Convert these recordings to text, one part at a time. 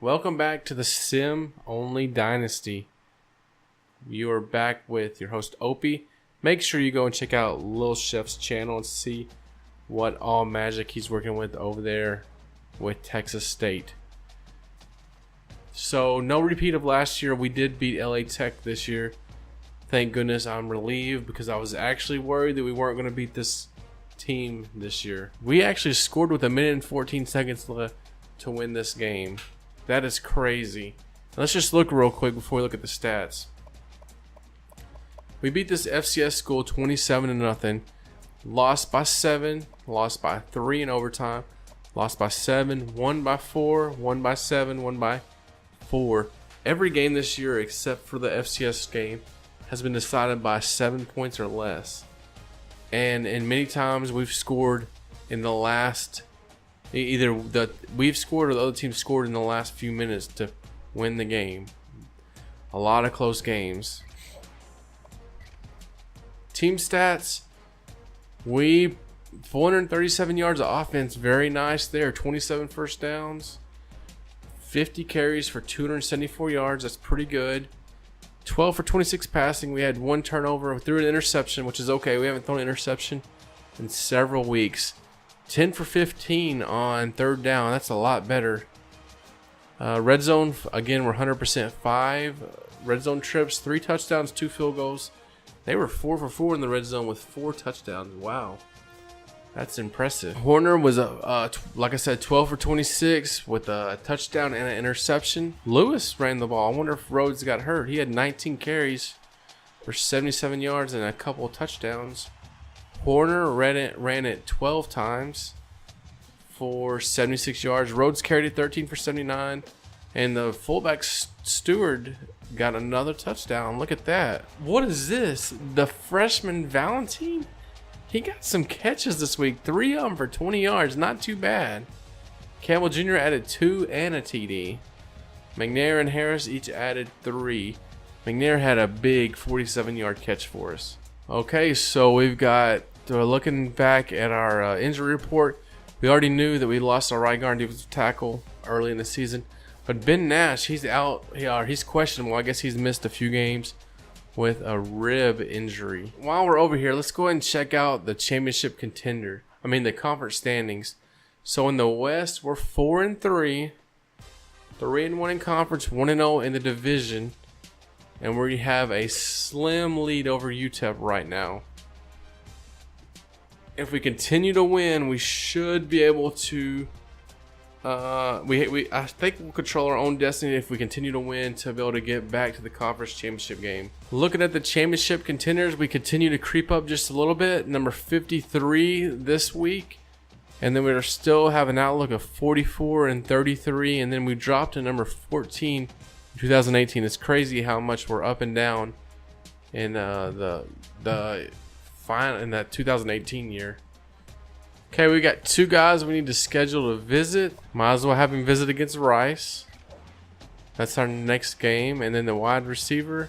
Welcome back to the Sim Only Dynasty. You are back with your host Opie. Make sure you go and check out lilshef's channel and see what all magic he's working with over there with Texas State. So no repeat of last year. We did beat LA Tech this year. Thank goodness. I'm relieved because I was actually worried that we weren't going to beat this team this year. We actually scored with 1 minute and 14 seconds left to win this game. That is crazy. Let's just look real quick before we look at the stats. We beat this FCS school 27-0. Lost by 7, lost by 3 in overtime, lost by 7, won by 4, won by 7, won by 4. Every game this year except for the FCS game has been decided by 7 points or less. And many times we've scored in the last, we've scored or the other team scored in the last few minutes to win the game. A lot of close games. Team stats, we 437 yards of offense, very nice there. 27 first downs, 50 carries for 274 yards. That's pretty good. 12 for 26 passing. We had 1 turnover, threw an interception, which is okay. We haven't thrown an interception in several weeks. 10 for 15 on third down. That's a lot better. Red zone, again, we're 100% 5. Red zone trips, 3 touchdowns, 2 field goals. They were 4 for 4 in the red zone with 4 touchdowns. Wow. That's impressive. Horner was, like I said, 12 for 26 with a touchdown and an interception. Lewis ran the ball. I wonder if Rhodes got hurt. He had 19 carries for 77 yards and a couple of touchdowns. Horner ran it 12 times for 76 yards. Rhodes carried it 13 for 79. And the fullback Stewart got another touchdown. Look at that. What is this? The freshman Valentine? He got some catches this week. 3 of them for 20 yards. Not too bad. Campbell Jr. added 2 and a TD. McNair and Harris each added 3. McNair had a big 47-yard catch for us. Okay, so we've got, looking back at our injury report, we already knew that we lost our right guard and defensive tackle early in the season. But Ben Nash, he's out. He's questionable. I guess he's missed a few games with a rib injury. While we're over here, let's go ahead and check out the championship contender. The conference standings. So in the West, we're 4-3, 3-1 in conference, 1-0 in the division, and we have a slim lead over UTEP right now. If we continue to win, we should be able to. I think we'll control our own destiny if we continue to win to be able to get back to the conference championship game. Looking at the championship contenders, we continue to creep up just a little bit. Number 53 this week, and then we still have an outlook of 44 and 33, and then we dropped to number 14 in 2018. It's crazy how much we're up and down in the final in that 2018 year. Okay, we got 2 guys we need to schedule to visit. Might as well have him visit against Rice. That's our next game. And then the wide receiver.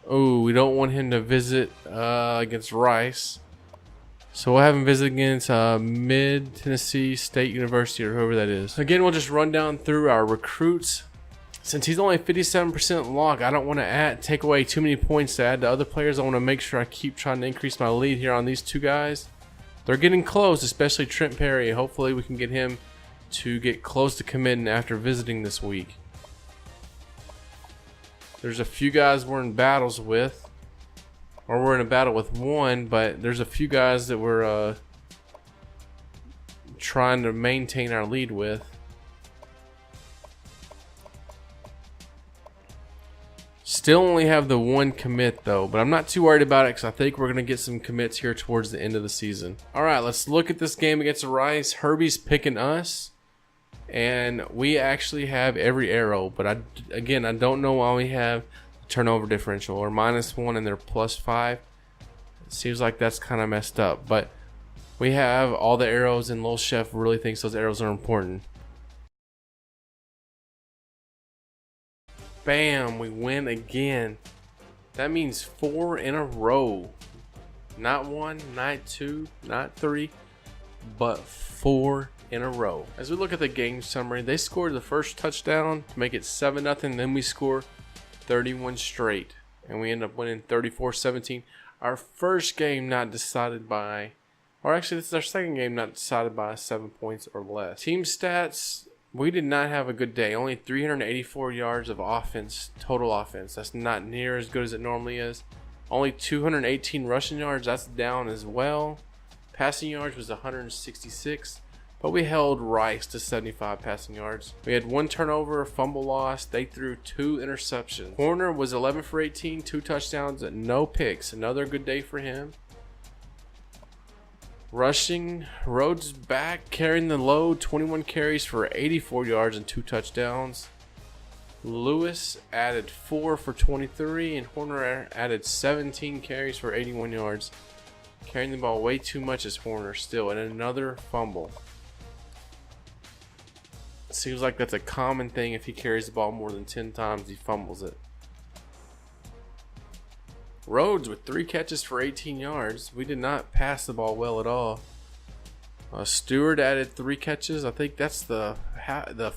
Oh, we don't want him to visit against Rice. So we'll have him visit against Mid-Tennessee State University or whoever that is. Again, we'll just run down through our recruits. Since he's only 57% lock, I don't want to take away too many points to add to other players. I want to make sure I keep trying to increase my lead here on these 2 guys. They're getting close, especially Trent Perry. Hopefully we can get him to get close to committing after visiting this week. There's a few guys we're in battles with. Or we're in a battle with one, but there's a few guys that we're trying to maintain our lead with. Still only have the 1 commit though, but I'm not too worried about it because I think we're going to get some commits here towards the end of the season. Alright, let's look at this game against Rice. Herbie's picking us, and we actually have every arrow, but I don't know why we have turnover differential or -1 and they're +5. It seems like that's kind of messed up, but we have all the arrows and Lil Chef really thinks those arrows are important. Bam, we win again. That means 4 in a row. Not 1, not 2, not 3, but 4 in a row. As we look at the game summary, they scored the first touchdown to make it 7-0. Then we score 31 straight, and we end up winning 34-17. Our first game not decided by, or actually this is our second game not decided by 7 points or less. Team stats, we did not have a good day. Only 384 yards of offense, total offense. That's not near as good as it normally is. Only 218 rushing yards. That's down as well. Passing yards was 166, but we held Rice to 75 passing yards. We had 1 turnover, a fumble loss. They threw 2 interceptions. Horner was 11 for 18, 2 touchdowns, and no picks. Another good day for him. Rushing, Rhodes back, carrying the load, 21 carries for 84 yards and 2 touchdowns. Lewis added 4 for 23, and Horner added 17 carries for 81 yards. Carrying the ball way too much as Horner still, and another fumble. Seems like that's a common thing. If he carries the ball more than 10 times, he fumbles it. Rhodes with 3 catches for 18 yards. We did not pass the ball well at all. Stewart added 3 catches. I think that's the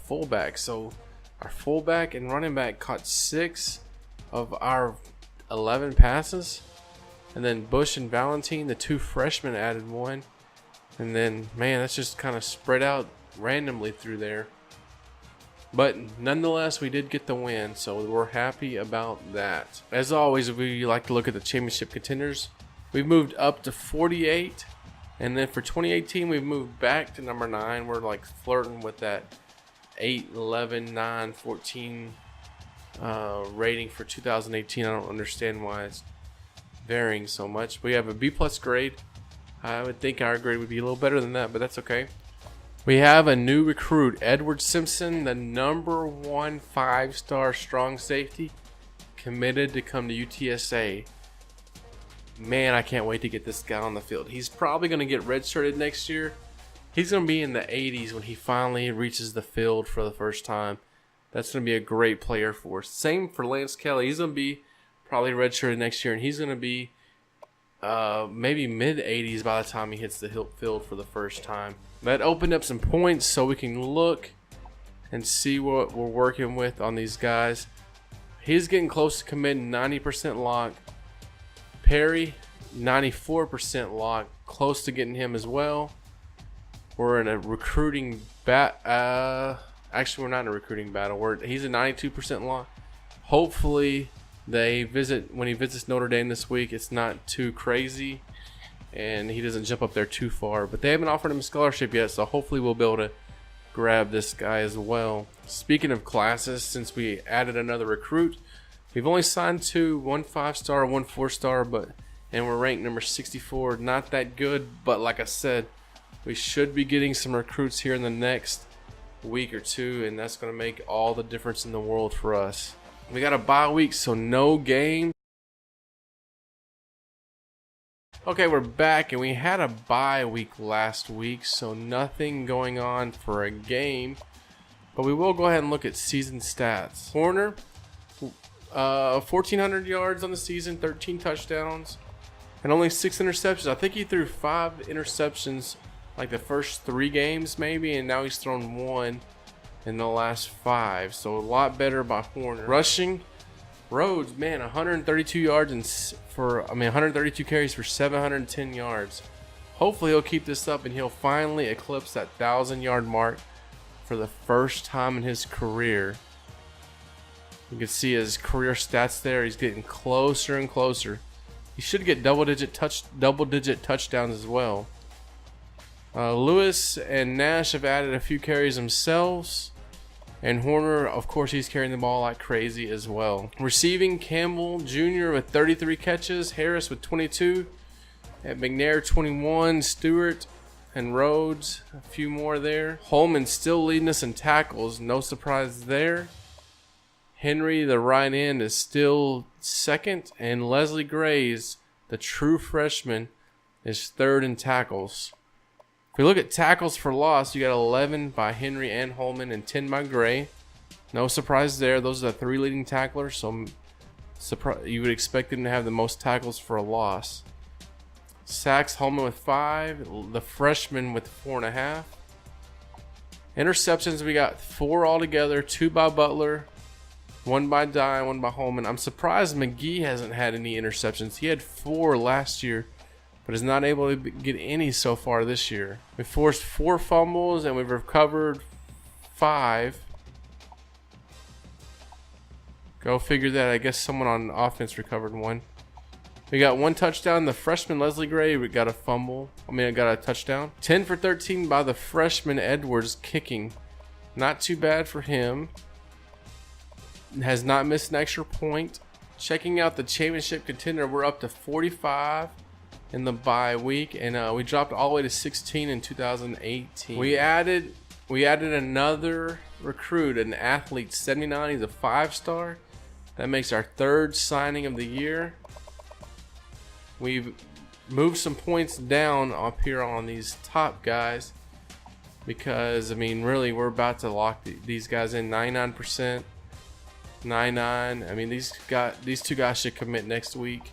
fullback. So our fullback and running back caught 6 of our 11 passes. And then Bush and Valentine, the 2 freshmen, added 1. And then, man, that's just kind of spread out randomly through there. But nonetheless, we did get the win, so we're happy about that. As always, we like to look at the championship contenders. We've moved up to 48. And then for 2018, we've moved back to number 9. We're like flirting with that 8, 11, 9, 14 rating for 2018. I don't understand why it's varying so much. We have a B+ grade. I would think our grade would be a little better than that, but that's okay. We have a new recruit, Edward Simpson, the number 1 5-star strong safety, committed to come to UTSA. Man, I can't wait to get this guy on the field. He's probably going to get redshirted next year. He's going to be in the 80s when he finally reaches the field for the first time. That's going to be a great player for us. Same for Lance Kelly. He's going to be probably redshirted next year, and he's going to be maybe mid-80s by the time he hits the field for the first time. That opened up some points so we can look and see what we're working with on these guys. He's getting close to committing, 90% lock. Perry, 94% lock, close to getting him as well. We're in a recruiting actually, we're not in a recruiting battle. He's a 92% lock. Hopefully, when he visits Notre Dame this week, it's not too crazy and he doesn't jump up there too far. But they haven't offered him a scholarship yet, so hopefully we'll be able to grab this guy as well. Speaking of classes, since we added another recruit, we've only signed 2, 1 5-star, 1 4-star, and we're ranked number 64. Not that good, but like I said, we should be getting some recruits here in the next week or 2, and that's going to make all the difference in the world for us. We got a bye week, so no game. Okay, we're back, and we had a bye week last week, so nothing going on for a game. But we will go ahead and look at season stats. Horner, 1,400 yards on the season, 13 touchdowns, and only 6 interceptions. I think he threw 5 interceptions like the first 3 games maybe, and now he's thrown 1 in the last 5. So a lot better by Horner. Rushing, Rhodes, man, 132 yards and 132 carries for 710 yards. Hopefully he'll keep this up and he'll finally eclipse that 1,000-yard mark for the first time in his career. You can see his career stats there. He's getting closer and closer. He should get double-digit touchdowns as well. Lewis and Nash have added a few carries themselves. And Horner, of course, he's carrying the ball like crazy as well. Receiving, Campbell Jr. with 33 catches. Harris with 22. At McNair, 21. Stewart and Rhodes, a few more there. Holman still leading us in tackles. No surprise there. Henry, the right end, is still second. And Leslie Grays, the true freshman, is third in tackles. If we look at tackles for loss, you got 11 by Henry and Holman and 10 by Gray. No surprise there. Those are the 3 leading tacklers, so you would expect them to have the most tackles for a loss. Sacks, Holman with 5, the freshman with 4.5. Interceptions, we got 4 altogether, 2 by Butler, 1 by Dye, 1 by Holman. I'm surprised McGee hasn't had any interceptions. He had 4 last year, but is not able to get any so far this year. We forced 4 fumbles and we've recovered 5. Go figure that. I guess someone on offense recovered 1. We got 1 touchdown. The freshman Leslie Gray, we got a fumble. I got a touchdown. 10 for 13 by the freshman Edwards kicking. Not too bad for him. Has not missed an extra point. Checking out the championship contender, we're up to 45 in the bye week, and we dropped all the way to 16 in 2018. We added another recruit, an athlete, 79. He's a 5-star. That makes our 3rd signing of the year. We've moved some points down up here on these top guys because, really, we're about to lock these guys in. 99%, 99. These 2 guys should commit next week.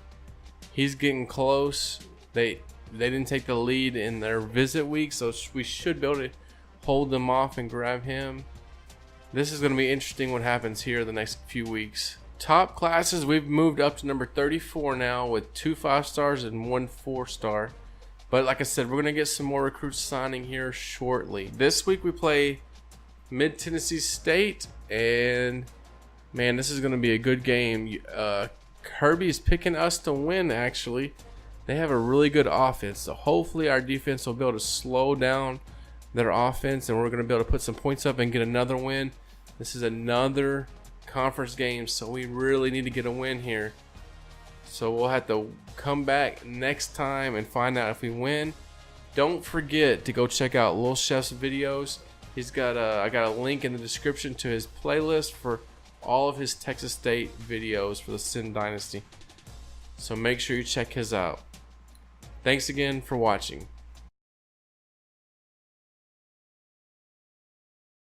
He's getting close. They didn't take the lead in their visit week, so we should be able to hold them off and grab him. This is going to be interesting what happens here the next few weeks. Top classes, we've moved up to number 34 now with 2 5-stars and 1 4-star. But like I said, we're going to get some more recruits signing here shortly. This week we play Mid-Tennessee State, and man, this is going to be a good game. Kirby is picking us to win, actually. They have a really good offense, so hopefully our defense will be able to slow down their offense, and we're going to be able to put some points up and get another win. This is another conference game, so we really need to get a win here. So we'll have to come back next time and find out if we win. Don't forget to go check out Lil Chef's videos. He's got I got a link in the description to his playlist for all of his Texas State videos for the Sin Dynasty. So make sure you check his out. Thanks again for watching.